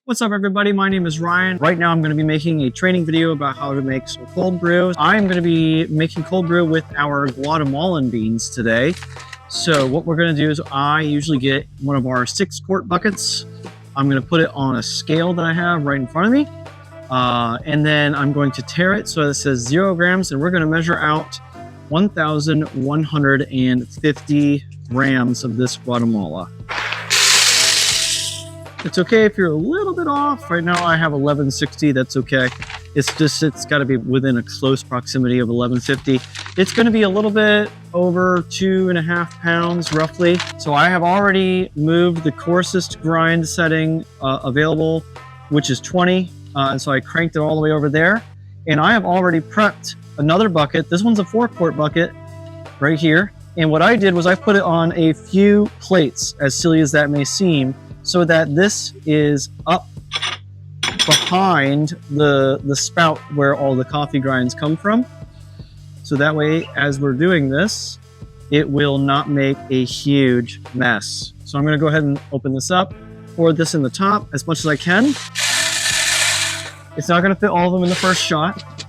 What's up everybody, my name is Ryan. Right now I'm going to be making a training video about how to make some cold brew. I'm going to be making cold brew with our Guatemalan beans today. So what we're going to do is I usually get one of our 6-quart buckets. I'm going to put it on a scale that I have right in front of me. And then I'm going to tare it so it says 0 grams, and we're going to measure out 1,150 grams of this Guatemala. It's okay if you're a little bit off. Right now I have 1160, that's okay. It's got to be within a close proximity of 1150. It's going to be a little bit over 2.5 pounds roughly. So I have already moved the coarsest grind setting available, which is 20. And so I cranked it all the way over there. And I have already prepped another bucket. This one's a 4-quart bucket right here. And what I did was I put it on a few plates, as silly as that may seem, so that this is up behind the spout where all the coffee grinds come from. So that way, as we're doing this, it will not make a huge mess. So I'm gonna go ahead and open this up, pour this in the top as much as I can. It's not gonna fit all of them in the first shot.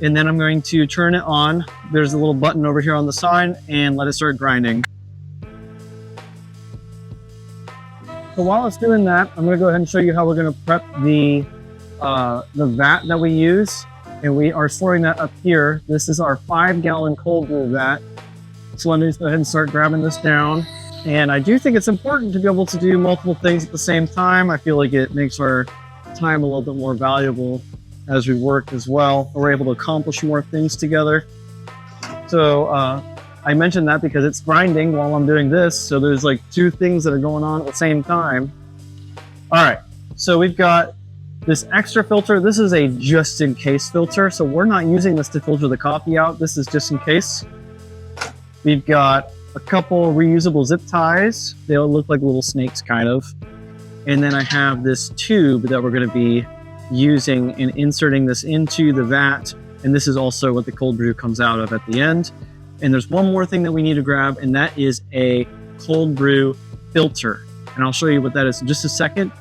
And then I'm going to turn it on. There's a little button over here on the side, and let it start grinding. So while it's doing that, I'm going to go ahead and show you how we're going to prep the vat that we use. And we are storing that up here. This is our 5-gallon cold brew vat. So let me go ahead and start grabbing this down. And I do think it's important to be able to do multiple things at the same time. I feel like it makes our time a little bit more valuable as we work as well. We're able to accomplish more things together. So I mentioned that because it's grinding while I'm doing this. So there's like 2 things that are going on at the same time. All right, so we've got this extra filter. This is a just in case filter. So we're not using this to filter the coffee out. This is just in case. We've got a couple reusable zip ties. They all look like little snakes kind of. And then I have this tube that we're gonna be using and inserting this into the vat. And this is also what the cold brew comes out of at the end. And there's one more thing that we need to grab, and that is a cold brew filter. And I'll show you what that is in just a second.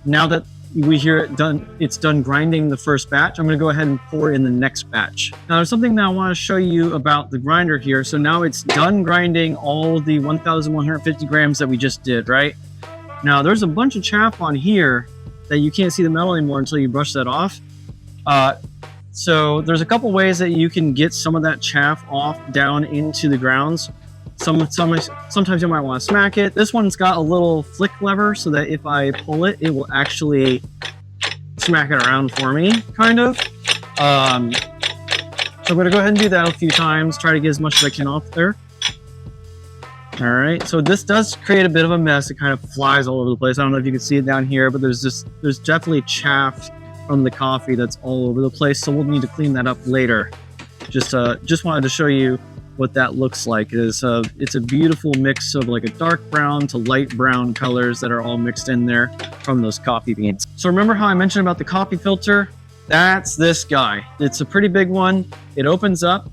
Now that we hear it done, it's done grinding the first batch, I'm gonna go ahead and pour in the next batch. Now there's something that I wanna show you about the grinder here. So now it's done grinding all the 1,150 grams that we just did, right? Now there's a bunch of chaff on here that you can't see the metal anymore until you brush that off. So there's a couple ways that you can get some of that chaff off down into the grounds. Sometimes you might want to smack it. This one's got a little flick lever so that if I pull it, it will actually smack it around for me, kind of. So I'm going to go ahead and do that a few times, try to get as much as I can off there. All right, so this does create a bit of a mess. It kind of flies all over the place. I don't know if you can see it down here, but there's definitely chaff from the coffee that's all over the place, so we'll need to clean that up later. Just wanted to show you what that looks like. It's a beautiful mix of like a dark brown to light brown colors that are all mixed in there from those coffee beans. So remember how I mentioned about the coffee filter? That's this guy. It's a pretty big one. It opens up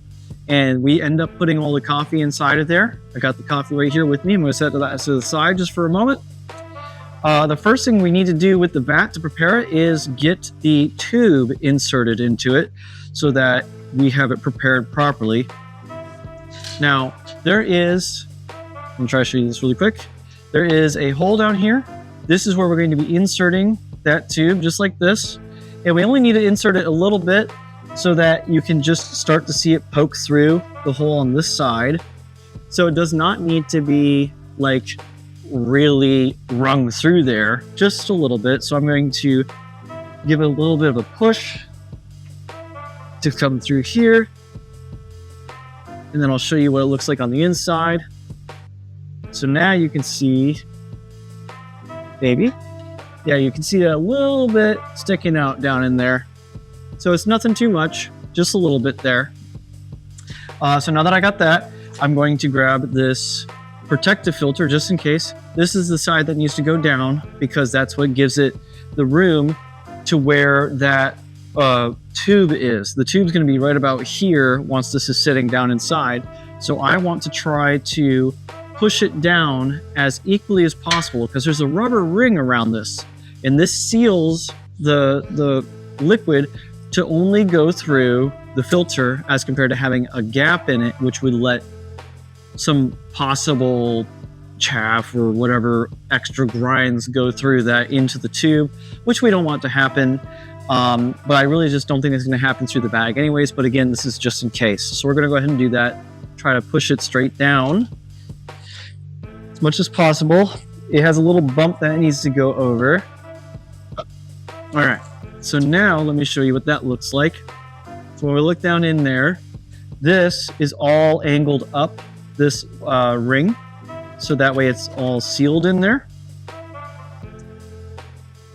and we end up putting all the coffee inside of there. I got the coffee right here with me. I'm going to set that to the side just for a moment. The first thing we need to do with the vat to prepare it is get the tube inserted into it so that we have it prepared properly. Now, let me try to show you this really quick. There is a hole down here. This is where we're going to be inserting that tube, just like this. And we only need to insert it a little bit so that you can just start to see it poke through the hole on this side. So it does not need to be like really wrung through there, just a little bit. So I'm going to give it a little bit of a push to come through here, and then I'll show you what it looks like on the inside. So now you can see, maybe, yeah, you can see that a little bit sticking out down in there. So it's nothing too much, just a little bit there. So now that I got that, I'm going to grab this protective filter just in case. This is the side that needs to go down because that's what gives it the room to where that tube is. The tube's going to be right about here once this is sitting down inside. So I want to try to push it down as equally as possible because there's a rubber ring around this. And this seals the liquid to only go through the filter as compared to having a gap in it, which would let some possible chaff or whatever extra grinds go through that into the tube, which we don't want to happen. But I really just don't think it's going to happen through the bag anyways. But again, this is just in case. So we're going to go ahead and do that. Try to push it straight down as much as possible. It has a little bump that it needs to go over. All right. So now let me show you what that looks like. So when we look down in there, this is all angled up this ring. So that way it's all sealed in there.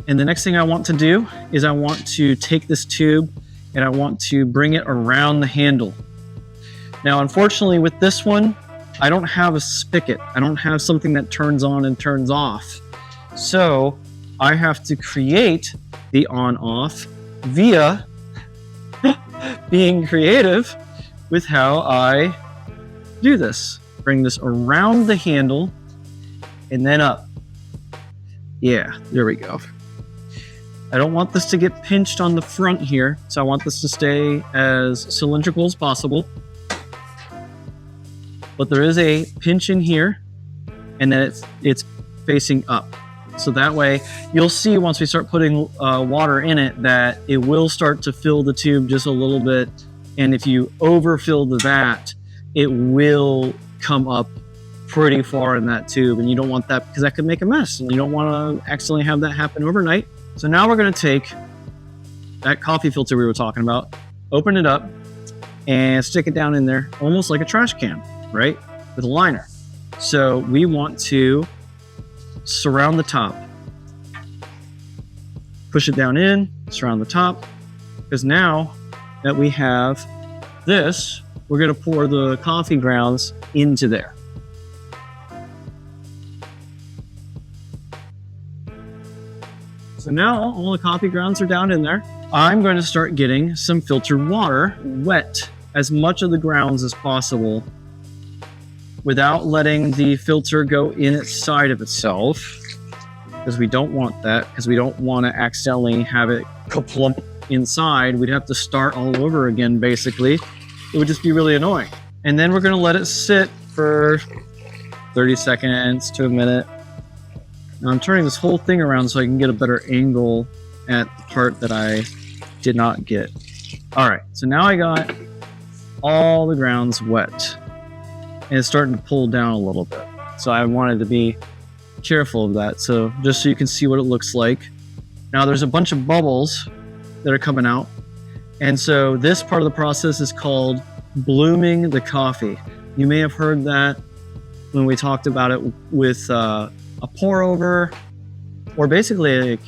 And the next thing I want to do is I want to take this tube and I want to bring it around the handle. Now, unfortunately with this one, I don't have a spigot. I don't have something that turns on and turns off. So I have to create the on-off via being creative with how I do this. Bring this around the handle and then up. Yeah, there we go. I don't want this to get pinched on the front here, so I want this to stay as cylindrical as possible. But there is a pinch in here, and then it's facing up. So that way, you'll see once we start putting water in it that it will start to fill the tube just a little bit. And if you overfill the vat, it will come up pretty far in that tube, and you don't want that because that could make a mess, and you don't want to accidentally have that happen overnight. So now we're going to take that coffee filter we were talking about, open it up, and stick it down in there almost like a trash can, right? With a liner. So we want to surround the top. Push it down in, surround the top, because now that we have this, we're going to pour the coffee grounds into there. So now all the coffee grounds are down in there. I'm going to start getting some filtered water wet as much of the grounds as possible without letting the filter go in its side of itself, because we don't want that, because we don't want to accidentally have it kaplump inside. We'd have to start all over again, basically. It would just be really annoying. And then we're going to let it sit for 30 seconds to a minute. Now I'm turning this whole thing around so I can get a better angle at the part that I did not get. All right, so now I got all the grounds wet, and it's starting to pull down a little bit. So I wanted to be careful of that. So just so you can see what it looks like. Now there's a bunch of bubbles that are coming out. And so this part of the process is called blooming the coffee. You may have heard that when we talked about it with a pour over, or basically like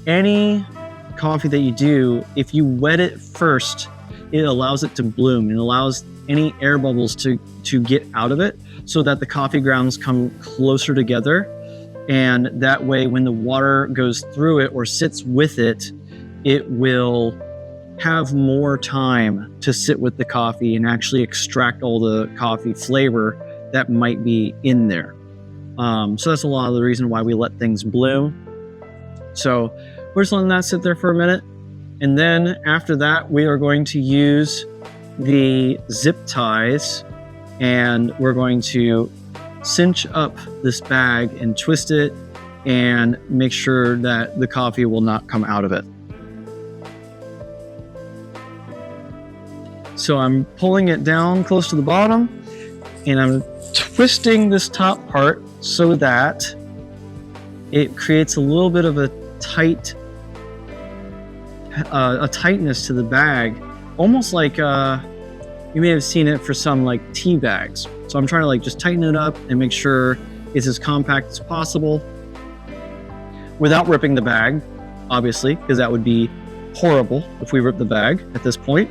any coffee that you do, if you wet it first, it allows it to bloom. It allows any air bubbles to get out of it so that the coffee grounds come closer together. And that way, when the water goes through it or sits with it, it will have more time to sit with the coffee and actually extract all the coffee flavor that might be in there. So that's a lot of the reason why we let things bloom. So we're just letting that sit there for a minute. And then after that, we are going to use the zip ties, and we're going to cinch up this bag and twist it and make sure that the coffee will not come out of it. So I'm pulling it down close to the bottom, and I'm twisting this top part so that it creates a little bit of a tightness to the bag, almost like you may have seen it for some like tea bags. So I'm trying to like just tighten it up and make sure it's as compact as possible without ripping the bag, obviously, because that would be horrible if we rip the bag at this point.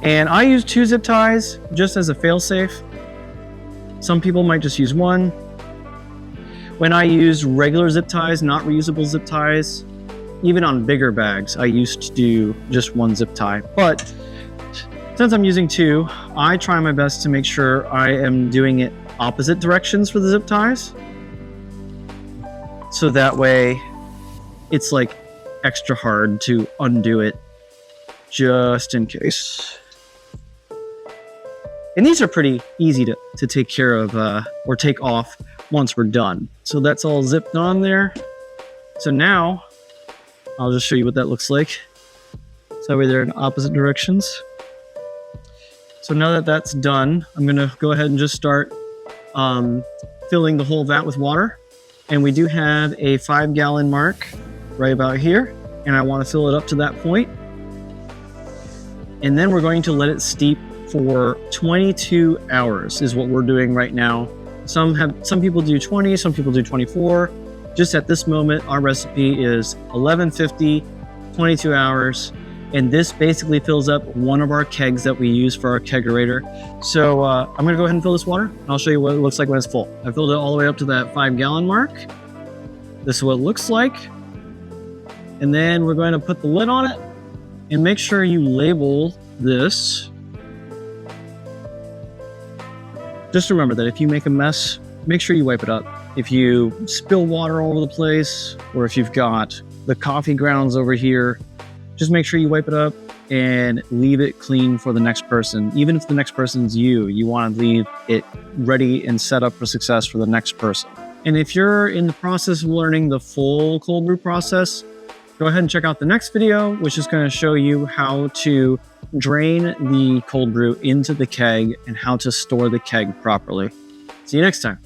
And I use 2 zip ties just as a fail-safe. Some people might just use 1. When I use regular zip ties, not reusable zip ties, even on bigger bags, I used to do just 1 zip tie. But since I'm using 2, I try my best to make sure I am doing it opposite directions for the zip ties. so that way it's like extra hard to undo it, just in case. And these are pretty easy to take care of or take off once we're done. So that's all zipped on there. So now I'll just show you what that looks like. So that way they're in opposite directions. So now that that's done, I'm gonna go ahead and just start filling the whole vat with water. And we do have a 5-gallon mark right about here. And I want to fill it up to that point. And then we're going to let it steep for 22 hours is what we're doing right now. Some people do 20, some people do 24. Just at this moment, our recipe is 1150, 22 hours. And this basically fills up one of our kegs that we use for our kegerator. So I'm gonna go ahead and fill this water, and I'll show you what it looks like when it's full. I filled it all the way up to that 5-gallon mark. This is what it looks like. And then we're going to put the lid on it, and make sure you label this. Just remember that if you make a mess, make sure you wipe it up. If you spill water all over the place, or if you've got the coffee grounds over here, just make sure you wipe it up and leave it clean for the next person. Even if the next person's you want to leave it ready and set up for success for the next person. And if you're in the process of learning the full cold brew process, go ahead and check out the next video, which is going to show you how to drain the cold brew into the keg and how to store the keg properly. See you next time.